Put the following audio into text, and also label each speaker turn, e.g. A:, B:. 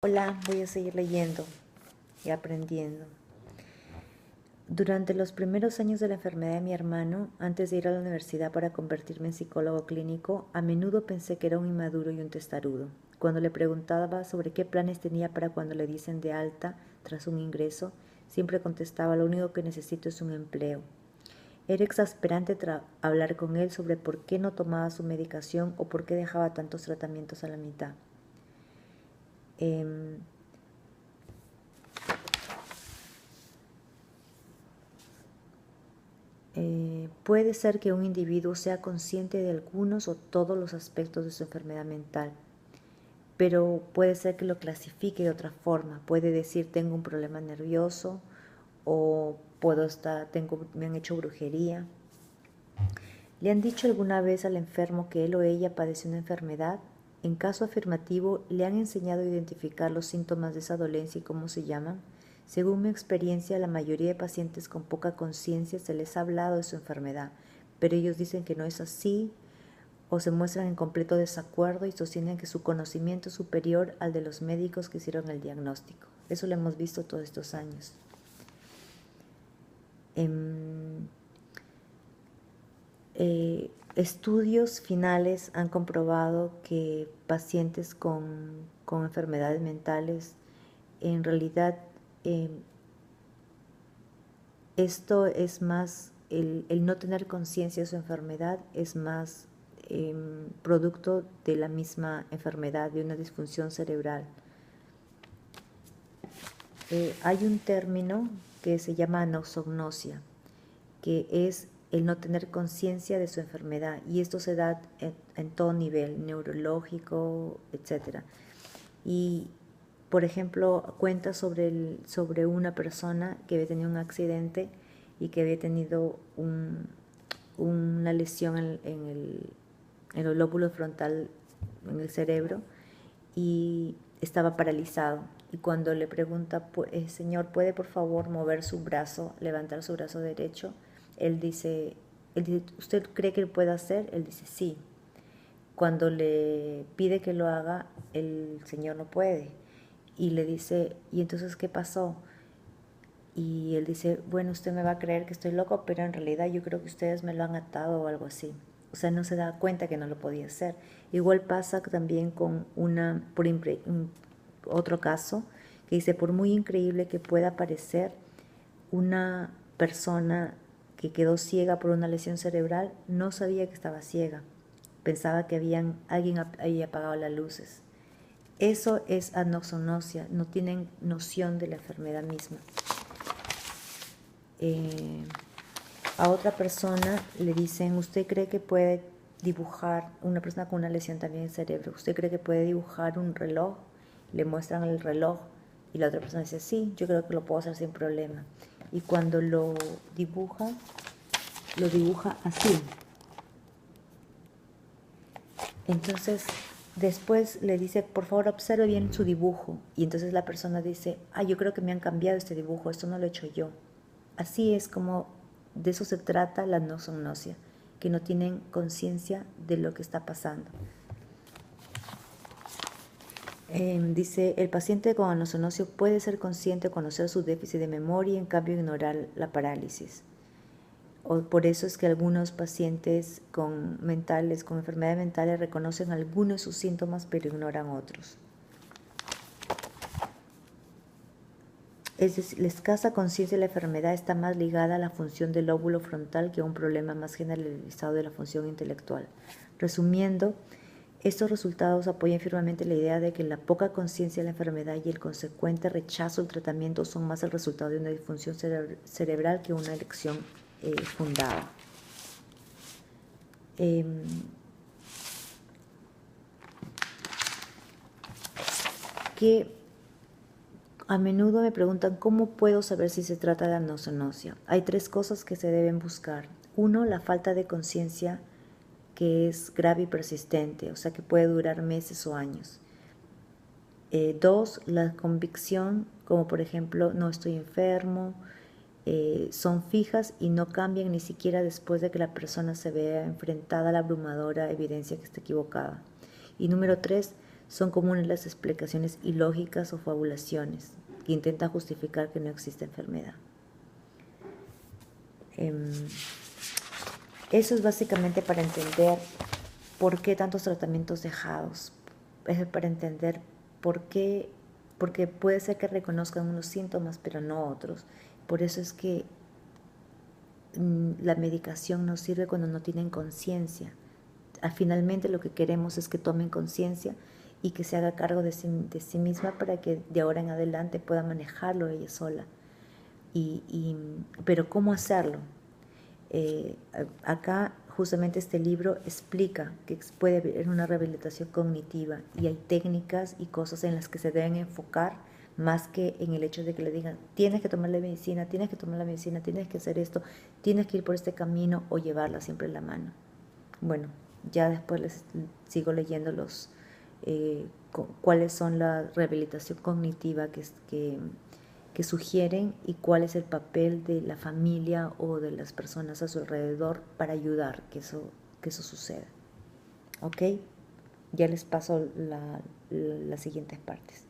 A: Hola, voy a seguir leyendo y aprendiendo. Durante los primeros años de la enfermedad de mi hermano, antes de ir a la universidad para convertirme en psicólogo clínico, a menudo pensé que era un inmaduro y un testarudo. Cuando le preguntaba sobre qué planes tenía para cuando le dicen de alta tras un ingreso, siempre contestaba: lo único que necesito es un empleo. Era exasperante hablar con él sobre por qué no tomaba su medicación o por qué dejaba tantos tratamientos a la mitad. Puede ser que un individuo sea consciente de algunos o todos los aspectos de su enfermedad mental, pero puede ser que lo clasifique de otra forma. Puede decir: tengo un problema nervioso, o me han hecho brujería. ¿Le han dicho alguna vez al enfermo que él o ella padece una enfermedad? En caso afirmativo, ¿le han enseñado a identificar los síntomas de esa dolencia y cómo se llaman? Según mi experiencia, a la mayoría de pacientes con poca conciencia se les ha hablado de su enfermedad, pero ellos dicen que no es así, o se muestran en completo desacuerdo y sostienen que su conocimiento es superior al de los médicos que hicieron el diagnóstico. Eso lo hemos visto todos estos años. Estudios finales han comprobado que pacientes con enfermedades mentales, en realidad, esto es más, el no tener conciencia de su enfermedad es más producto de la misma enfermedad, de una disfunción cerebral. Hay un término que se llama anosognosia, que es el no tener conciencia de su enfermedad, y esto se da en todo nivel, neurológico, etc. Y, por ejemplo, cuenta sobre una persona que había tenido un accidente y que había tenido una lesión en el lóbulo frontal, en el cerebro, y estaba paralizado. Y cuando le pregunta: señor, ¿puede por favor mover su brazo, levantar su brazo derecho? Él dice, ¿usted cree que lo puede hacer? Él dice, sí. Cuando le pide que lo haga, el señor no puede. Y le dice, ¿y entonces qué pasó? Y él dice, bueno, usted me va a creer que estoy loco, pero en realidad yo creo que ustedes me lo han atado o algo así. O sea, no se da cuenta que no lo podía hacer. Igual pasa también con otro caso que dice: por muy increíble que pueda parecer, una persona que quedó ciega por una lesión cerebral no sabía que estaba ciega. Pensaba que alguien había apagado las luces. Eso es anosognosia, no tienen noción de la enfermedad misma. A otra persona le dicen: ¿usted cree que puede dibujar, una persona con una lesión también en el cerebro, ¿usted cree que puede dibujar un reloj? Le muestran el reloj y la otra persona dice: sí, yo creo que lo puedo hacer sin problema. Y cuando lo dibuja así. Entonces, después le dice: por favor, observe bien su dibujo. Y entonces la persona dice: yo creo que me han cambiado este dibujo, esto no lo he hecho yo. Así es como de eso se trata la anosognosia, que no tienen conciencia de lo que está pasando. Dice: el paciente con anosognosia puede ser consciente o conocer su déficit de memoria y en cambio ignorar la parálisis. Por eso es que algunos pacientes con enfermedades mentales reconocen algunos de sus síntomas pero ignoran otros. Es decir, la escasa conciencia de la enfermedad está más ligada a la función del lóbulo frontal que a un problema más generalizado de la función intelectual. Resumiendo, estos resultados apoyan firmemente la idea de que la poca conciencia de la enfermedad y el consecuente rechazo al tratamiento son más el resultado de una disfunción cerebral que una elección fundada. Que a menudo me preguntan: ¿cómo puedo saber si se trata de anosognosia? Hay 3 cosas que se deben buscar. 1, la falta de conciencia, que es grave y persistente, o sea que puede durar meses o años. 2, la convicción, como por ejemplo: no estoy enfermo, son fijas y no cambian ni siquiera después de que la persona se vea enfrentada a la abrumadora evidencia que está equivocada. Y número 3, Son comunes las explicaciones ilógicas o fabulaciones que intentan justificar que no existe enfermedad. Eso es básicamente para entender por qué tantos tratamientos dejados. Es para entender por qué, porque puede ser que reconozcan unos síntomas, pero no otros. Por eso es que la medicación no sirve cuando no tienen conciencia. Finalmente lo que queremos es que tomen conciencia y que se haga cargo de sí misma para que de ahora en adelante pueda manejarlo ella sola. Pero ¿cómo hacerlo? Acá justamente este libro explica que puede haber una rehabilitación cognitiva y hay técnicas y cosas en las que se deben enfocar más que en el hecho de que le digan tienes que tomar la medicina, tienes que tomar la medicina, tienes que hacer esto, tienes que ir por este camino o llevarla siempre en la mano. Bueno, ya después les sigo leyendo cuáles son la rehabilitación cognitiva que sugieren y cuál es el papel de la familia o de las personas a su alrededor para ayudar que eso suceda. ¿Ok? Ya les paso las siguientes partes.